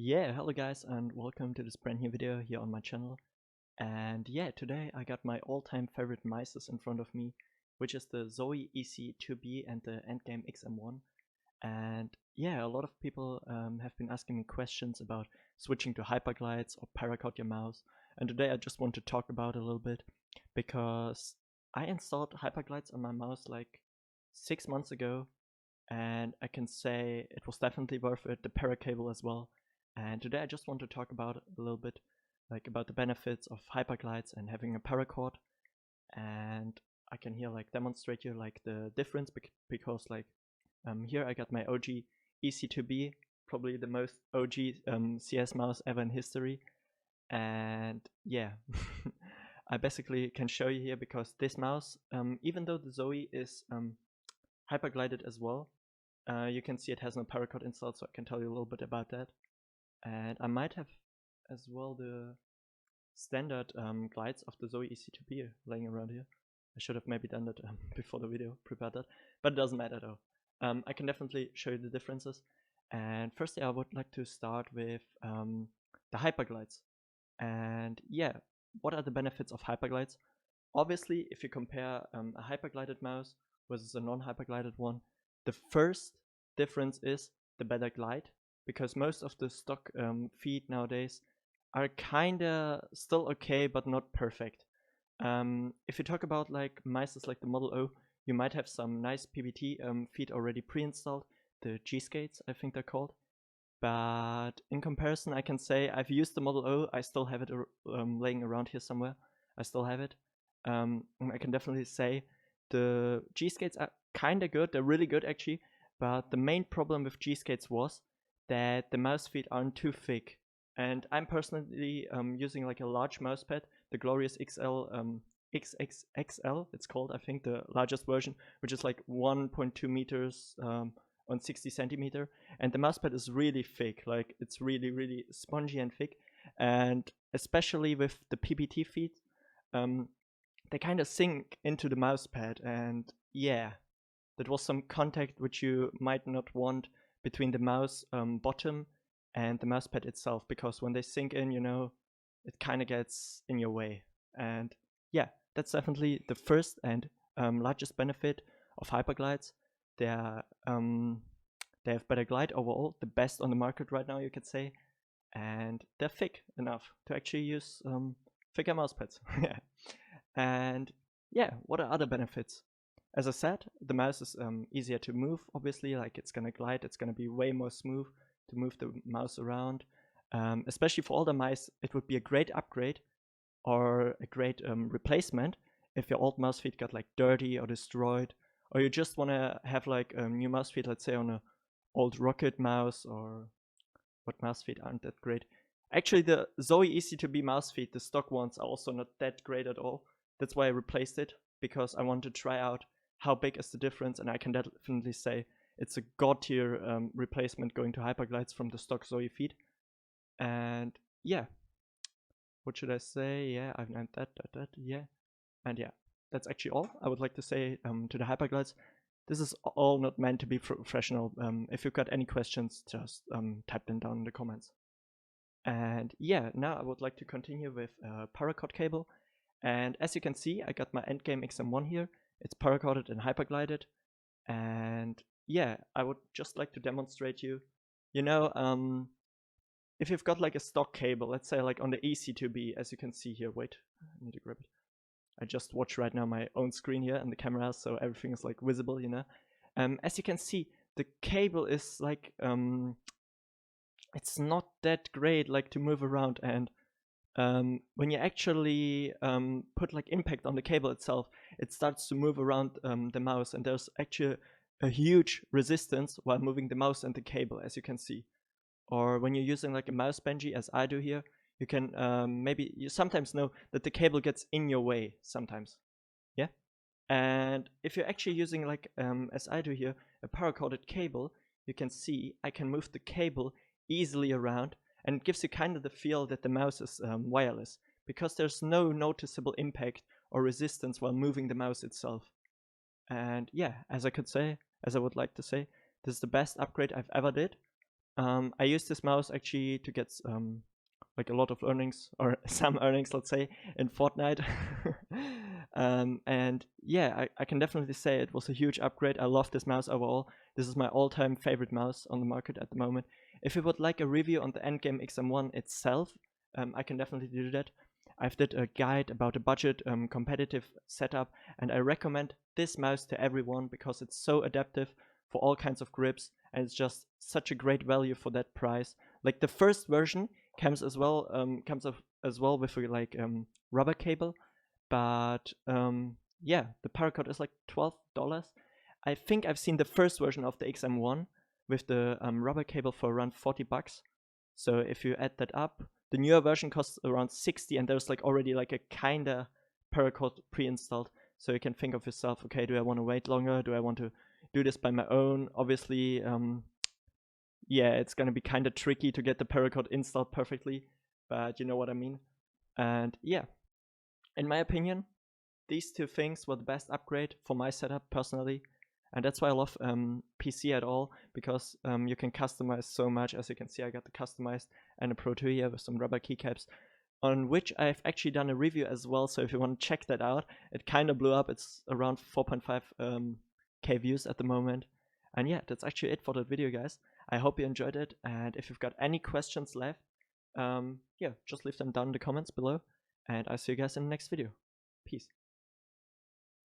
Yeah, hello guys and welcome to this brand new video here on my channel. And yeah, today I got my all-time favorite mices in front of me, which is the Zowie Ec-2b and the Endgame Xm1. And yeah, a lot of people have been asking me questions about switching to Hyperglides or Paracord your mouse. And today I just want to talk about it a little bit because I installed Hyperglides on my mouse like 6 months ago, and I can say it was definitely worth it, the Paracable as well. And today I just want to talk about a little bit like about the benefits of Hyperglides and having a paracord. And I can here like demonstrate you like the difference because like here I got my OG Ec-2b, probably the most OG CS mouse ever in history. And yeah, I basically can show you here because this mouse, even though the Zowie is hyperglided as well, you can see it has no paracord installed, so I can tell you a little bit about that. And I might have as well the standard glides of the Zowie Ec-2b laying around here. I should have maybe done that before the video, prepared that, but it doesn't matter though. I can definitely show you the differences. And firstly, I would like to start with the Hyperglides. And yeah, what are the benefits of Hyperglides? Obviously, if you compare a hyperglided mouse versus a non-hyperglided one, the first difference is the better glide, because most of the stock feed nowadays are kinda still okay, but not perfect. If you talk about like mices like the Model O, you might have some nice PBT feed already pre-installed, the G-Skates I think they're called. But in comparison, I can say I've used the Model O, I still have it laying around here somewhere. I still have it. I can definitely say the G-Skates are kinda good, they're really good actually, but the main problem with G-Skates was that the mouse feet aren't too thick. And I'm personally using like a large mouse pad, the Glrious XXXL, it's called, I think, the largest version, which is like 1.2 meters on 60 centimeter, and the mousepad is really thick, like it's really spongy and thick, and especially with the PBT feet, they kind of sink into the mousepad, and yeah, that was some contact which you might not want between the mouse bottom and the mousepad itself, because when they sink in, you know, it kind of gets in your way. And yeah, that's definitely the first and largest benefit of Hyperglides. They're they have better glide overall, the best on the market right now, you could say, and they're thick enough to actually use thicker mousepads. Yeah. And yeah, what are other benefits? As I said, the mouse is easier to move, obviously, like it's gonna glide, it's gonna be way more smooth to move the mouse around. Especially for older mice, it would be a great upgrade or a great replacement if your old mouse feet got like dirty or destroyed, or you just wanna have like a new mouse feet, let's say on a old Rocket mouse, or what mouse feet aren't that great. Actually, the Zowie Ec-2b mouse feet, the stock ones, are also not that great at all. That's why I replaced it, because I wanted to try out how big is the difference, and I can definitely say it's a god tier replacement going to Hyperglides from the stock Zowie feet. And yeah, what should I say? Yeah, I've named that, yeah. And yeah, that's actually all I would like to say to the Hyperglides. This is all not meant to be professional. If you've got any questions, just type them down in the comments. And yeah, now I would like to continue with paracord cable. And as you can see, I got my Endgame Xm1 here. It's paracorded and hyperglided. And yeah, I would just like to demonstrate you, you know, if you've got like a stock cable, let's say like on the Ec-2b, as you can see here. Wait, I need to grab it. I just watch right now my own screen here and the camera, so everything is like visible, you know. As you can see, the cable is like it's not that great like to move around, and when you actually put like impact on the cable itself, it starts to move around the mouse, and there's actually a huge resistance while moving the mouse and the cable, as you can see. Or when you're using like a mouse bungee, as I do here, you can maybe you sometimes know that the cable gets in your way sometimes. Yeah. And if you're actually using like as I do here, a paracorded cable, you can see I can move the cable easily around, and it gives you kind of the feel that the mouse is wireless, because there's no noticeable impact or resistance while moving the mouse itself. And yeah, as I would like to say, this is the best upgrade I've ever did. I use this mouse actually to get like a lot of earnings, or some earnings, let's say, in Fortnite. And yeah, I can definitely say it was a huge upgrade. I love this mouse overall. This is my all-time favorite mouse on the market at the moment. If you would like a review on the Endgame Xm1 itself, I can definitely do that. I've did a guide about a budget competitive setup, and I recommend this mouse to everyone because it's so adaptive for all kinds of grips, and it's just such a great value for that price. Like the first version comes as well with like rubber cable, but yeah, the Paracord is like $12. I think I've seen the first version of the Xm1 with the rubber cable for around $40. So if you add that up, the newer version costs around 60, and there's like already like a kinda Paracord pre-installed. So you can think of yourself, okay, do I want to wait longer? Do I want to do this by my own? Obviously, yeah, it's gonna be kinda tricky to get the Paracord installed perfectly, but you know what I mean. And yeah, in my opinion, these two things were the best upgrade for my setup personally. And that's why I love PC at all, because you can customize so much. As you can see, I got the customized and a Pro 2 here with some rubber keycaps, on which I've actually done a review as well. So if you want to check that out, it kind of blew up. It's around 4.5 K views at the moment. And yeah, that's actually it for that video, guys. I hope you enjoyed it. And if you've got any questions left, yeah, just leave them down in the comments below. And I'll see you guys in the next video. Peace.